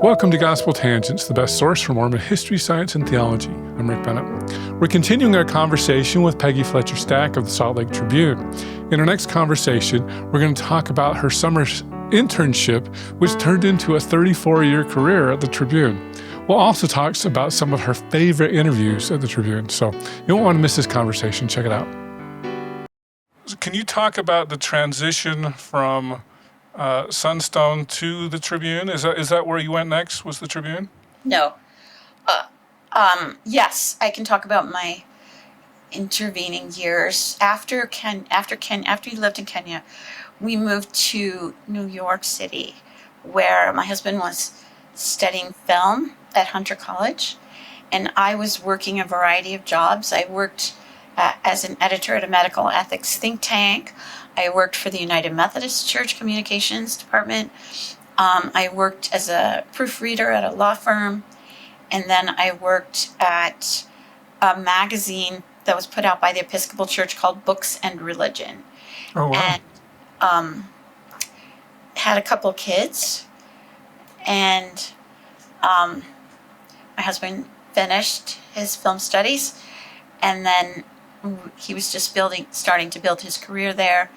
Welcome to Gospel Tangents, the best source for Mormon history, science, and theology. I'm Rick Bennett. We're continuing our conversation with Peggy Fletcher Stack of the Salt Lake Tribune. In our next conversation, we're going to talk about her summer internship, which turned into a 34-year career at the Tribune. We'll also talk about some of her favorite interviews at the Tribune, so you won't want to miss this conversation. Check it out. Can you talk about the transition from Sunstone to the Tribune? Is that where you went next, was the Tribune? No. Yes, I can talk about my intervening years. After you lived in Kenya, we moved to New York City, where my husband was studying film at Hunter College, and I was working a variety of jobs. I worked as an editor at a medical ethics think tank. I worked for the United Methodist Church Communications Department. I worked as a proofreader at a law firm. And then I worked at a magazine that was put out by the Episcopal Church called Books and Religion. Oh, wow. And had a couple kids. And my husband finished his film studies. And then he was just starting to build his career there.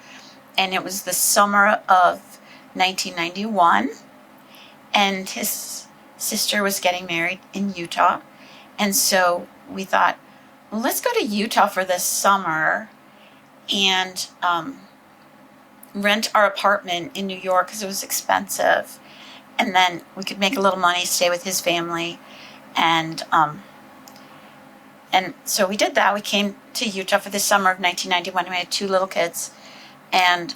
And it was the summer of 1991. And his sister was getting married in Utah. And so we thought, well, let's go to Utah for this summer and rent our apartment in New York because it was expensive. And then we could make a little money, stay with his family. And so we did that. We came to Utah for the summer of 1991. We had two little kids. And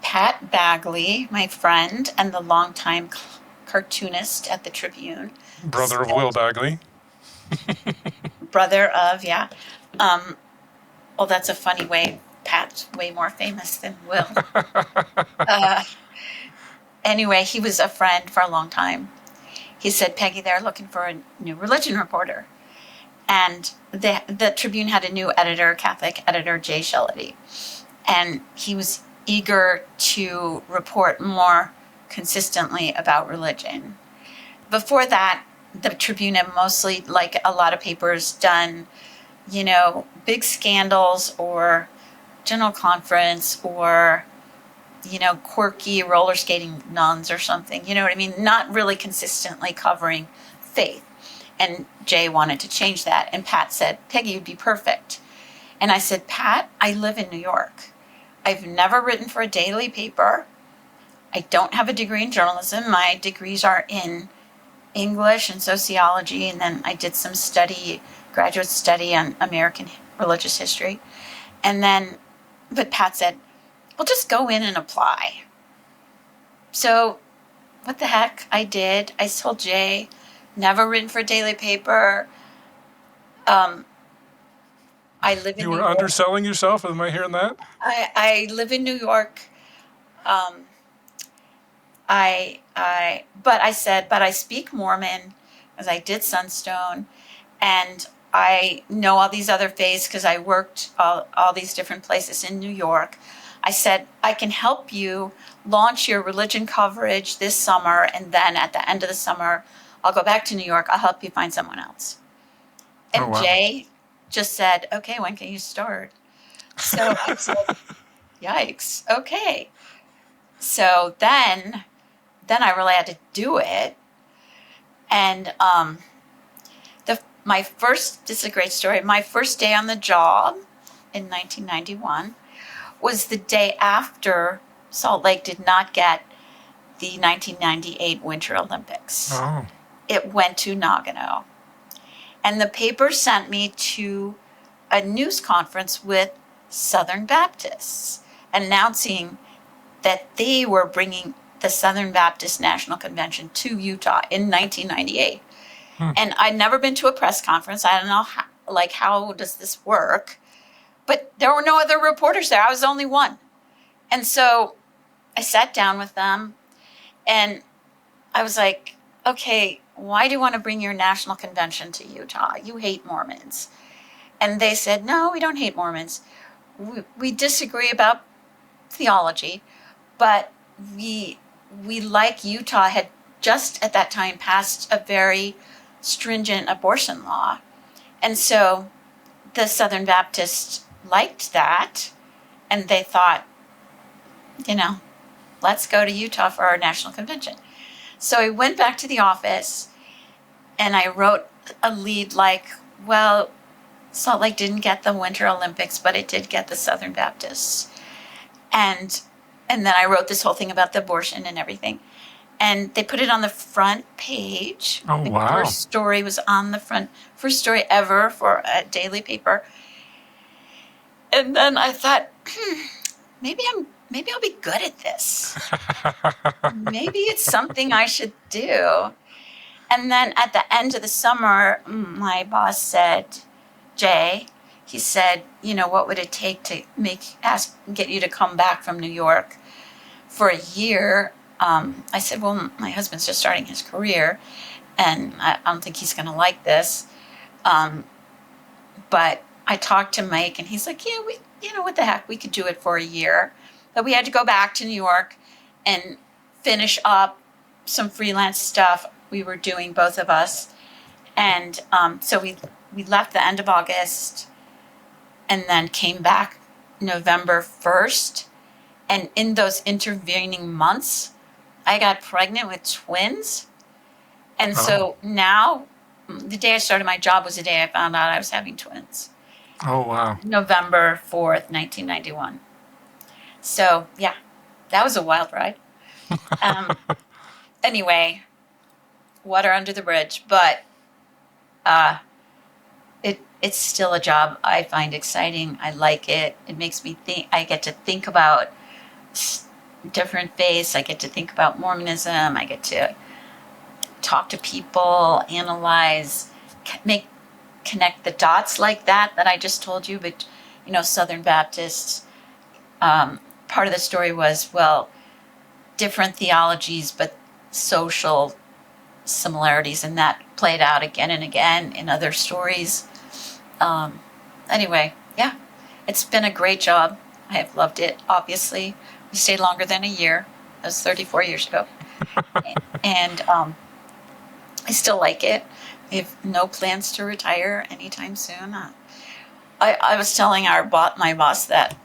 Pat Bagley, my friend and the longtime cartoonist at the Tribune. Brother of Will Bagley. Brother of, yeah. Well, that's a funny way. Pat's way more famous than Will. Anyway, he was a friend for a long time. He said, Peggy, they're looking for a new religion reporter. And the Tribune had a new editor, Catholic editor, Jay Shellady. And he was eager to report more consistently about religion. Before that, the Tribune had mostly, like a lot of papers, done, big scandals or general conference or, quirky roller skating nuns or something. You know what I mean? Not really consistently covering faith. And Jay wanted to change that. And Pat said, Peggy, you'd be perfect. And I said, Pat, I live in New York. I've never written for a daily paper. I don't have a degree in journalism. My degrees are in English and sociology. And then I did some graduate study on American religious history. But Pat said, well, just go in and apply. So what the heck? I did. I told Jay, never written for a daily paper. I live in New York. You were underselling yourself? Am I hearing that? I live in New York. But I speak Mormon, as I did Sunstone, and I know all these other faiths because I worked all these different places in New York. I said, I can help you launch your religion coverage this summer, and then at the end of the summer, I'll go back to New York. I'll help you find someone else. And wow. Jay just said, okay, when can you start? So I said, yikes, okay. So then I really had to do it. And this is a great story. My first day on the job in 1991 was the day after Salt Lake did not get the 1998 Winter Olympics. Oh. It went to Nagano. And the paper sent me to a news conference with Southern Baptists announcing that they were bringing the Southern Baptist National Convention to Utah in 1998. And I'd never been to a press conference. I don't know how does this work? But there were no other reporters there. I was the only one. And so I sat down with them and I was like, okay, why do you want to bring your national convention to Utah? You hate Mormons. And they said, no, we don't hate Mormons. We disagree about theology, but we like Utah just at that time passed a very stringent abortion law. And so the Southern Baptists liked that, and they thought, let's go to Utah for our national convention. So I went back to the office and I wrote a lead like, well, Salt Lake didn't get the Winter Olympics, but it did get the Southern Baptists. And then I wrote this whole thing about the abortion and everything. And they put it on the front page. Oh, wow. The first story was on the front, first story ever for a daily paper. And then I thought, maybe I'll be good at this. Maybe it's something I should do. And then at the end of the summer, my boss said, Jay, he said, what would it take to get you to come back from New York for a year? I said, well, my husband's just starting his career, and I don't think he's going to like this. But I talked to Mike, and he's like, what the heck, we could do it for a year. But we had to go back to New York and finish up some freelance stuff we were doing, both of us. And so we left the end of August and then came back November 1st. And in those intervening months, I got pregnant with twins. And so now, the day I started my job was the day I found out I was having twins. Oh, wow. November 4th, 1991. So, yeah, that was a wild ride. Anyway, water under the bridge. But it's still a job I find exciting. I like it. It makes me think. I get to think about different faiths. I get to think about Mormonism. I get to talk to people, analyze, connect the dots like that I just told you. But, Southern Baptists, part of the story was, well, different theologies, but social similarities, and that played out again and again in other stories. Anyway, yeah, it's been a great job. I have loved it, obviously. We stayed longer than a year. That was 34 years ago. And I still like it. I have no plans to retire anytime soon. I was telling my boss that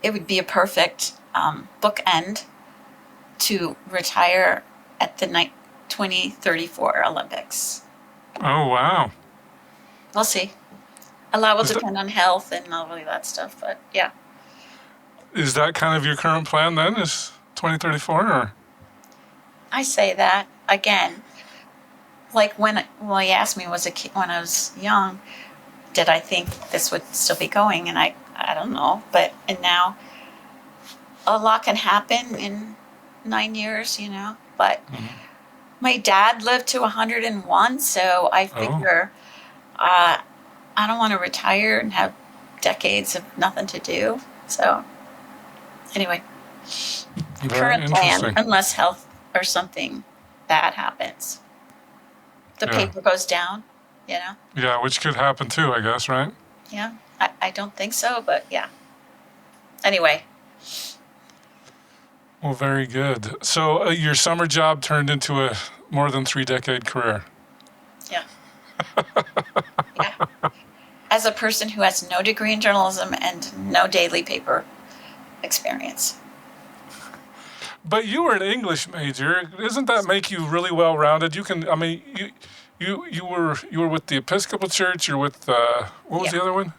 it would be a perfect bookend to retire at the 2034 Olympics. Oh, wow. We'll see. A lot will depend on health and all of that stuff, but yeah. Is that kind of your current plan then, is 2034? Or? I say that again. Like when you asked me when I was young, did I think this would still be going? And I don't know. And now a lot can happen in 9 years, But my dad lived to 101, so I figure I don't want to retire and have decades of nothing to do. So anyway, current plan, unless health or something bad happens. The paper goes down, Yeah, which could happen too, I guess, right? Yeah, I don't think so, but yeah. Anyway. Well, very good. So your summer job turned into a more than 3-decade career. Yeah. Yeah. As a person who has no degree in journalism and no daily paper experience. But you were an English major. Doesn't that make you really well-rounded? You were with the Episcopal Church. You're with what was the other one?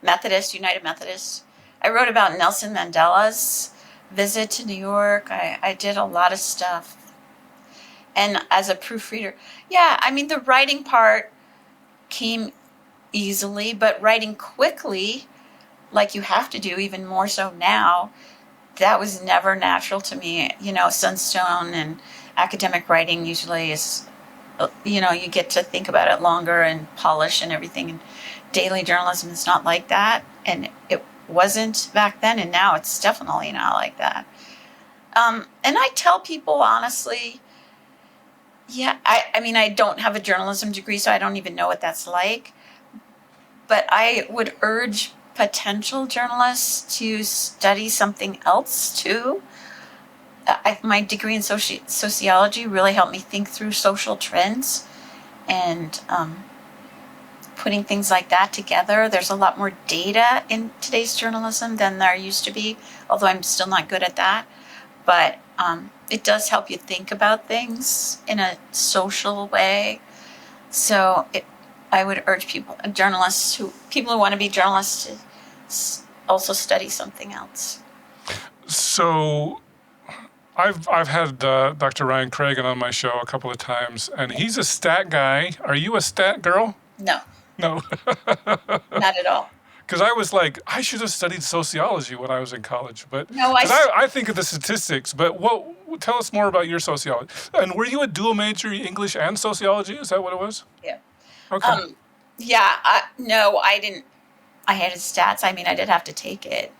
United Methodist. I wrote about Nelson Mandela's visit to New York. I did a lot of stuff. And as a proofreader, the writing part came easily, but writing quickly, like you have to do, even more so now, that was never natural to me. Sunstone and academic writing usually is, you get to think about it longer and polish and everything. And daily journalism is not like that. And it wasn't back then, and now it's definitely not like that. And I tell people honestly, I don't have a journalism degree, so I don't even know what that's like. But I would urge potential journalists to study something else too. my degree in sociology really helped me think through social trends and putting things like that together. There's a lot more data in today's journalism than there used to be, although I'm still not good at that. But it does help you think about things in a social way. So I would urge people who want to be journalists to also study something else. So I've had Dr. Ryan Cragen on my show a couple of times, and he's a stat guy. Are you a stat girl? No, No. not at all. Because I was like, I should have studied sociology when I was in college, but No, I think of the statistics. But tell us more about your sociology. And were you a dual major, English and sociology? Is that what it was? Yeah. Okay. No, I didn't. I hated stats. I mean, I did have to take it,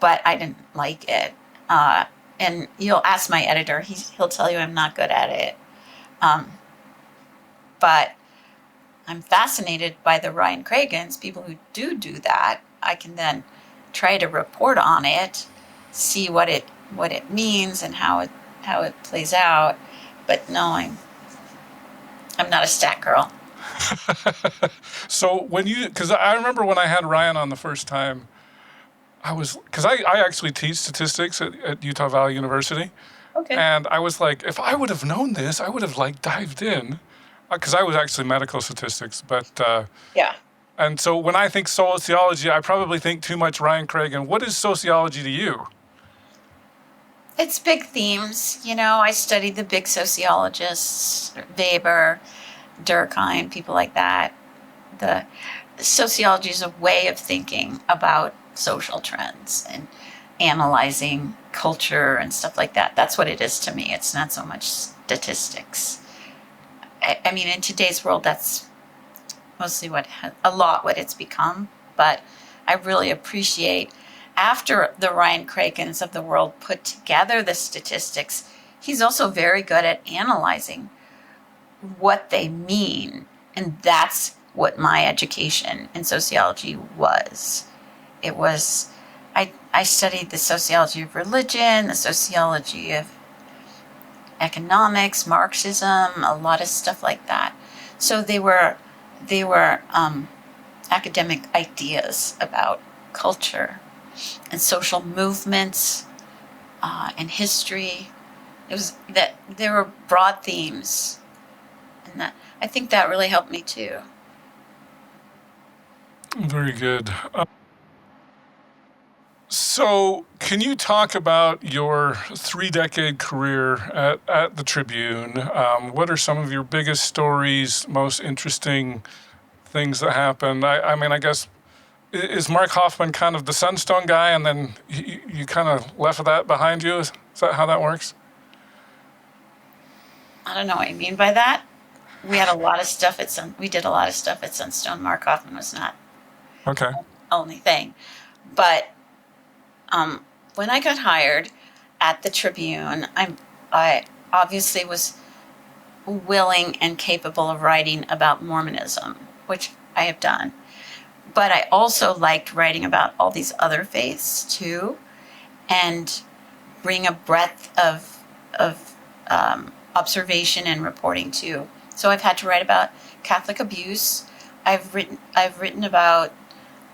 but I didn't like it. And you'll ask my editor; he'll tell you I'm not good at it. But I'm fascinated by the Ryan Cragens, people who do that. I can then try to report on it, see what it means and how it plays out. But no, I'm not a stat girl. So because I remember when I had Ryan on the first time, because I actually teach statistics at Utah Valley University. Okay. And I was like, if I would have known this, I would have dived in. Because I was actually medical statistics, but Yeah. And so when I think sociology, I probably think too much Ryan Cragen. What is sociology to you? It's big themes. I studied the big sociologists, Weber, Durkheim, people like that. The sociology is a way of thinking about social trends and analyzing culture and stuff like that. That's what it is to me. It's not so much statistics. I mean, in today's world, that's mostly what it's become. But I really appreciate, after the Ryan Cragens of the world put together the statistics, he's also very good at analyzing what they mean. And that's what my education in sociology was. It was, I studied the sociology of religion, the sociology of economics, Marxism, a lot of stuff like that. So they were academic ideas about culture and social movements and history. It was that there were broad themes, and that I think that really helped me too. Very good. So, can you talk about your 3-decade career at the Tribune? What are some of your biggest stories, most interesting things that happened? I mean, I guess, is Mark Hoffman kind of the Sunstone guy, and then you kind of left that behind you? Is that how that works? I don't know what you mean by that. We had a lot of stuff we did a lot of stuff at Sunstone. Mark Hoffman was not Okay. the only thing. But when I got hired at the Tribune, I obviously was willing and capable of writing about Mormonism, which I have done. But I also liked writing about all these other faiths too, and bring a breadth of observation and reporting too. So I've had to write about Catholic abuse. I've written about,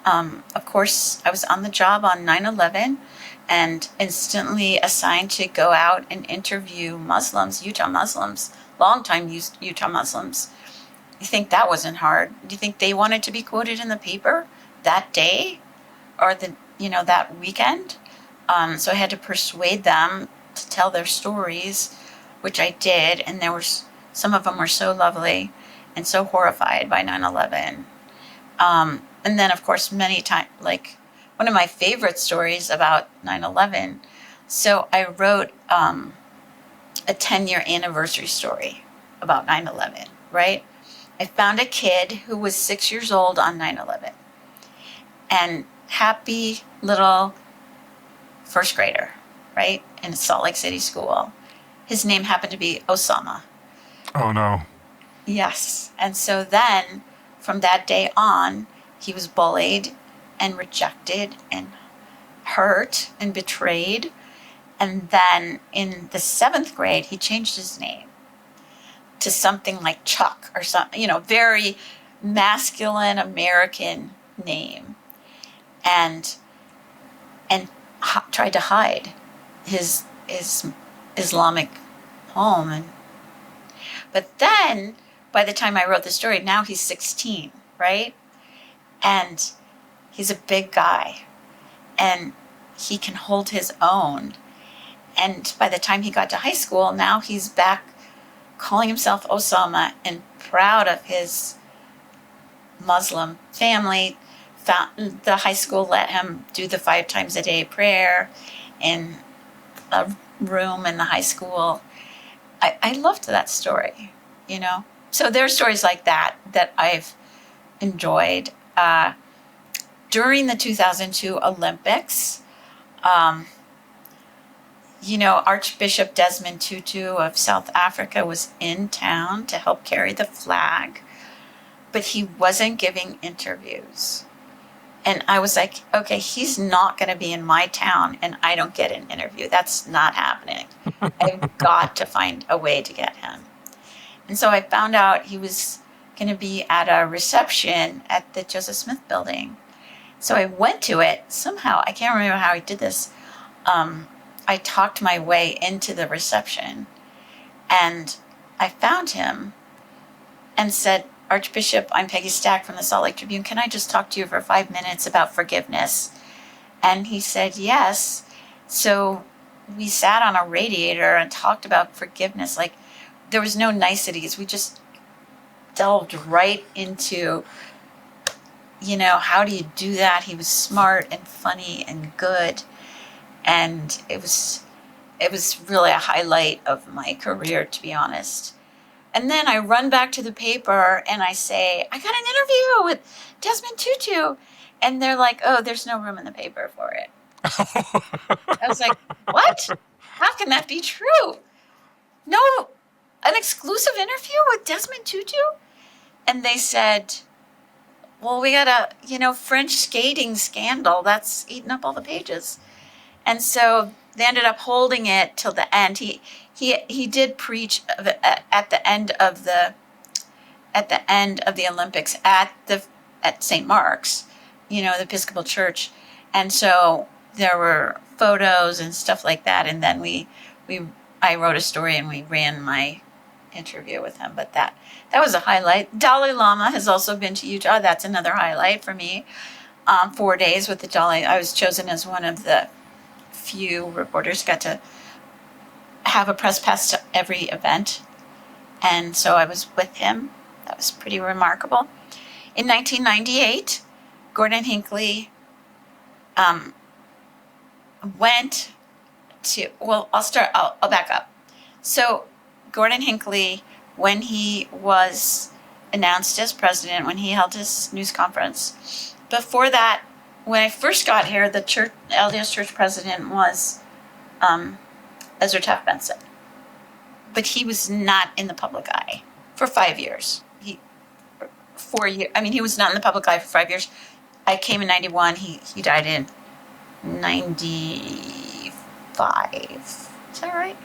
of course, I was on the job on 9/11 and instantly assigned to go out and interview Muslims, Utah Muslims, longtime Utah Muslims. You think that wasn't hard? Do you think they wanted to be quoted in the paper that day or that weekend? So I had to persuade them to tell their stories, which I did, and some of them were so lovely and so horrified by 9/11. And then, of course, many times, like one of my favorite stories about 9/11. So I wrote a 10-year anniversary story about 9/11, right? I found a kid who was 6 years old on 9/11, and happy little first grader, right, in a Salt Lake City school. His name happened to be Osama. Oh, no. Yes. And so then, from that day on, he was bullied and rejected and hurt and betrayed. And then in the 7th grade, he changed his name to something like Chuck or something, very masculine American name, and tried to hide his Islamic home. But then, by the time I wrote the story, now he's 16, right? And he's a big guy, and he can hold his own. And by the time he got to high school, now he's back calling himself Osama and proud of his Muslim family. The high school let him do the 5 times a day prayer in a room in the high school. I loved that story, So there are stories like that I've enjoyed. During the 2002 Olympics, Archbishop Desmond Tutu of South Africa was in town to help carry the flag, but he wasn't giving interviews. And I was like, okay, he's not going to be in my town and I don't get an interview. That's not happening. I've got to find a way to get him. And so I found out he was going to be at a reception at the Joseph Smith building. So I went to it somehow. I can't remember how I did this. I talked my way into the reception, and I found him and said, Archbishop, I'm Peggy Stack from the Salt Lake Tribune. Can I just talk to you for 5 minutes about forgiveness? And he said, yes. So we sat on a radiator and talked about forgiveness. Like, there was no niceties. We just delved right into, how do you do that? He was smart and funny and good. And it was really a highlight of my career, to be honest. And then I run back to the paper and I say, I got an interview with Desmond Tutu. And they're like, oh, there's no room in the paper for it. I was like, what? How can that be true? No, an exclusive interview with Desmond Tutu? And they said, well, we got a, French skating scandal that's eaten up all the pages. And so they ended up holding it till the end. He did preach at the end of the Olympics at St. Mark's, the Episcopal Church, and so there were photos and stuff like that. And then I wrote a story and we ran my interview with him. But that was a highlight. Dalai Lama has also been to Utah. That's another highlight for me. 4 days with the Dalai. I was chosen as one of the few reporters got to have a press pass to every event, and so I was with him. That was pretty remarkable. In 1998, Gordon Hinckley went to, I'll back up. So Gordon Hinckley, when he was announced as president, when he held his news conference, before that, when I first got here, the LDS Church president was Ezra Taft Benson. But he was not in the public eye for 5 years. 4 years. I mean, he was not in the public eye for 5 years. I came in 91. He died in 95. Is that right?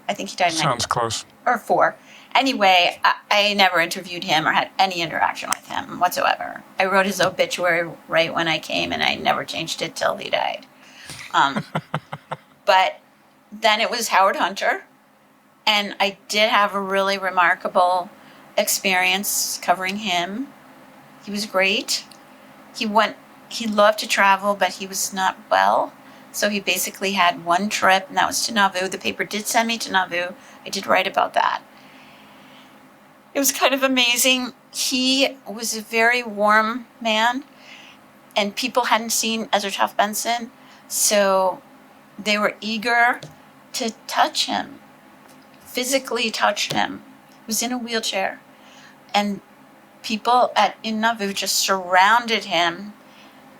I think he died in 95. Sounds close. Or 4. Anyway, I never interviewed him or had any interaction with him whatsoever. I wrote his obituary right when I came, and I never changed it till he died. But then it was Howard Hunter, and I did have a really remarkable experience covering him. He was great. He loved to travel, but he was not well. So he basically had one trip, and that was to Nauvoo. The paper did send me to Nauvoo. I did write about that. It was kind of amazing. He was a very warm man, and people hadn't seen Ezra Taft Benson, so they were eager to touch him, physically touch him. He was in a wheelchair, and people in Nauvoo just surrounded him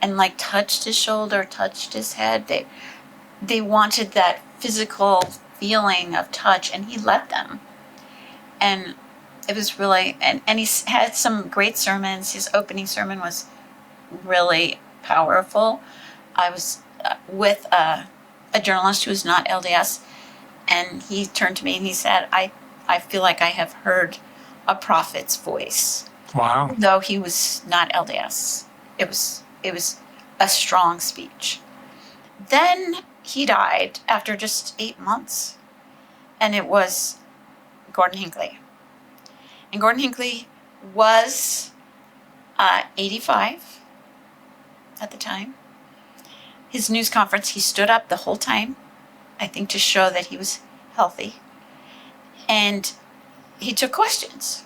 and touched his shoulder, touched his head. They wanted that physical feeling of touch, and he let them. And it was really, and he had some great sermons. His opening sermon was really powerful. I was with a a journalist who was not LDS, and he turned to me and he said, I feel like I have heard a prophet's voice. Wow. Though he was not LDS. It was a strong speech. Then he died after just 8 months, and it was Gordon Hinckley. And Gordon Hinckley was 85 at the time. His news conference, he stood up the whole time, I think to show that he was healthy. And he took questions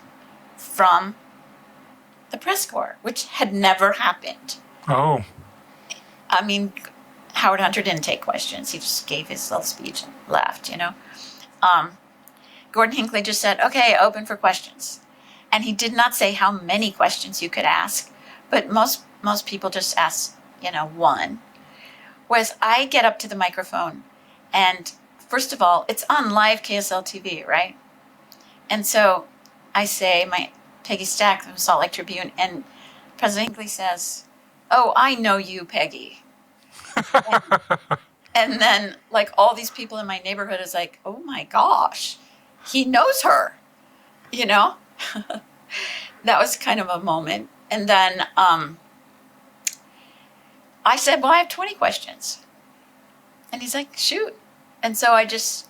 from the press corps, which had never happened. Oh. I mean, Howard Hunter didn't take questions. He just gave his little speech and left, Gordon Hinckley just said, okay, open for questions. And he did not say how many questions you could ask, but most people just ask, one. Whereas I get up to the microphone, and first of all, it's on live KSL TV, right? And so I say, Peggy Stack from Salt Lake Tribune, and President Hinckley says, oh, I know you, Peggy. and then, all these people in my neighborhood is like, oh my gosh, he knows her, That was kind of a moment. And then I said, well, I have 20 questions. And he's like, shoot. And so I just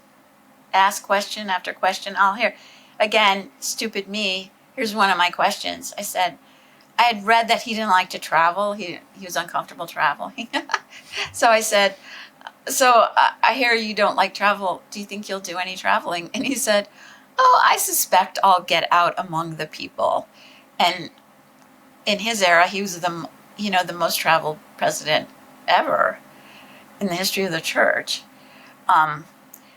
asked question after question. I'll hear, again, stupid me, here's one of my questions. I said, I had read that he didn't like to travel. He was uncomfortable traveling. So I said, so I hear you don't like travel. Do you think you'll do any traveling? And he said, oh, I suspect I'll get out among the people. And in his era, he was the most traveled president ever in the history of the church.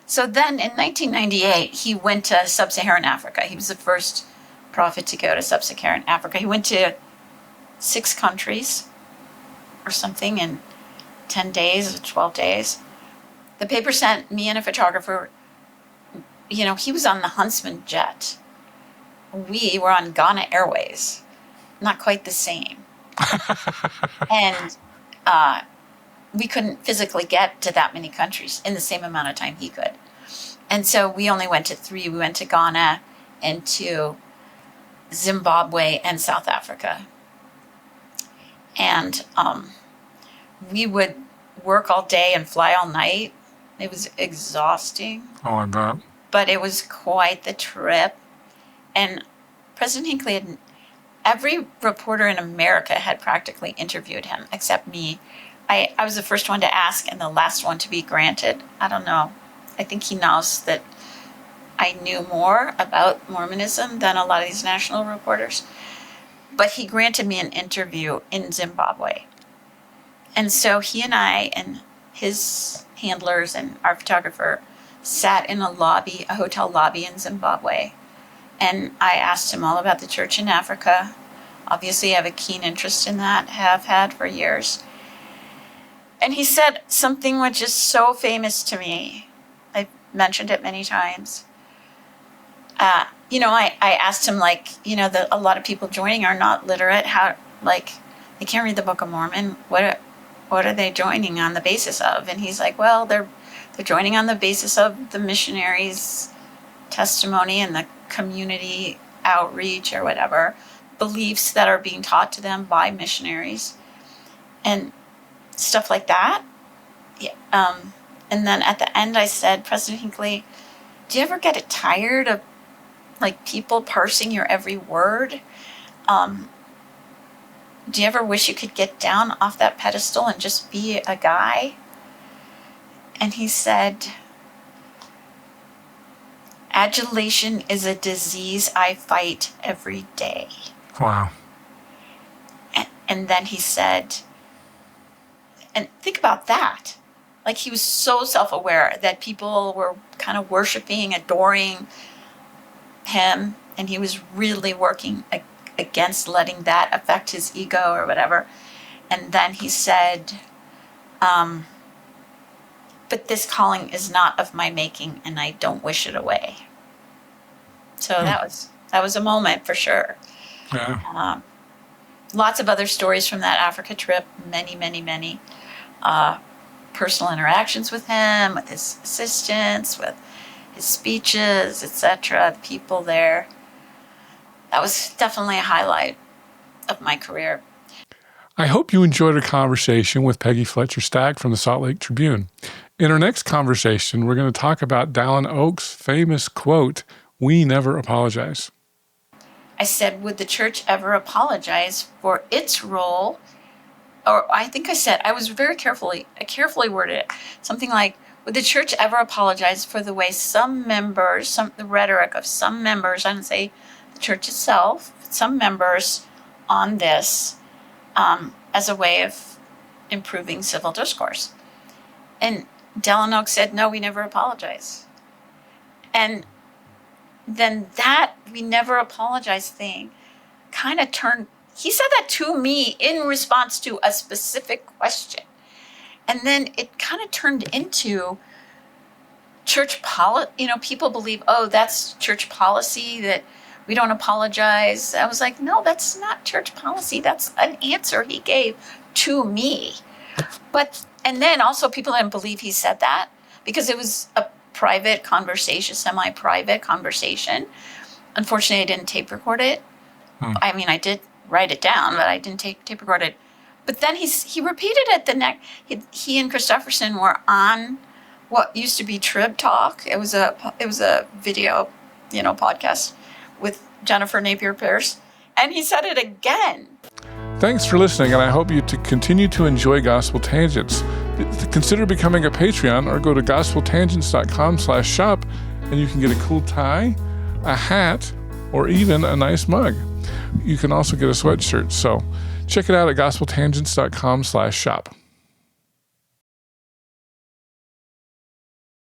So then in 1998, he went to sub-Saharan Africa. He was the first prophet to go to sub-Saharan Africa. He went to 6 countries or something in 10 days or 12 days. The paper sent me and a photographer. He was on the Huntsman jet. We were on Ghana Airways. Not quite the same. And we couldn't physically get to that many countries in the same amount of time he could. And so we only went to 3. We went to Ghana and to Zimbabwe and South Africa. And we would work all day and fly all night. It was exhausting. Oh, I bet. But it was quite the trip. And President Hinckley every reporter in America had practically interviewed him, except me. I was the first one to ask and the last one to be granted. I don't know. I think he knows that I knew more about Mormonism than a lot of these national reporters. But he granted me an interview in Zimbabwe. And so he and I and his handlers and our photographer sat in a hotel lobby in Zimbabwe. And I asked him all about the church in Africa. Obviously, I have a keen interest in that, have had for years. And he said something which is so famous to me. I've mentioned it many times. I asked him, a lot of people joining are not literate. How, they can't read the Book of Mormon. What are they joining on the basis of? And he's like, well, they're joining on the basis of the missionaries' testimony and the community outreach or whatever, beliefs that are being taught to them by missionaries and stuff like that. Yeah. And then at the end I said, President Hinckley, do you ever get tired of people parsing your every word? Do you ever wish you could get down off that pedestal and just be a guy? And he said, adulation is a disease I fight every day. Wow. And then he said, and think about that. He was so self-aware that people were kind of worshiping, adoring him, and he was really working against letting that affect his ego or whatever. And then he said, but this calling is not of my making, and I don't wish it away. So that was a moment for sure. Yeah. Lots of other stories from that Africa trip, many, many, many. personal interactions with him, with his assistants, with his speeches, etc., the people there. That was definitely a highlight of my career. I hope you enjoyed our conversation with Peggy Fletcher Stack from the Salt Lake Tribune. In our next conversation, we're going to talk about Dallin Oak's famous quote, "We never apologize." I said, would the church ever apologize for its role? Or I think I said, I carefully worded it. Something like, would the church ever apologize for the way some members, the rhetoric of some members, I didn't say the church itself, some members on this as a way of improving civil discourse? And Dallin Oak said, no, we never apologize. And then that we never apologize thing kind of turned, he said that to me in response to a specific question. And then it kind of turned into church policy. People believe, oh, that's church policy that we don't apologize. I was like, no, that's not church policy. That's an answer he gave to me. And then also people didn't believe he said that because it was a private conversation, semi-private conversation. Unfortunately, I didn't tape record it. I mean, I did write it down, but I didn't tape record it. But then he repeated it the next. He and Christofferson were on what used to be Trib Talk. It was a video, podcast with Jennifer Napier Pierce, and he said it again. Thanks for listening, and I hope you to continue to enjoy Gospel Tangents. Consider becoming a Patreon or go to gospeltangents.com/shop, and you can get a cool tie, a hat, or even a nice mug. You can also get a sweatshirt. So check it out at gospeltangents.com/shop.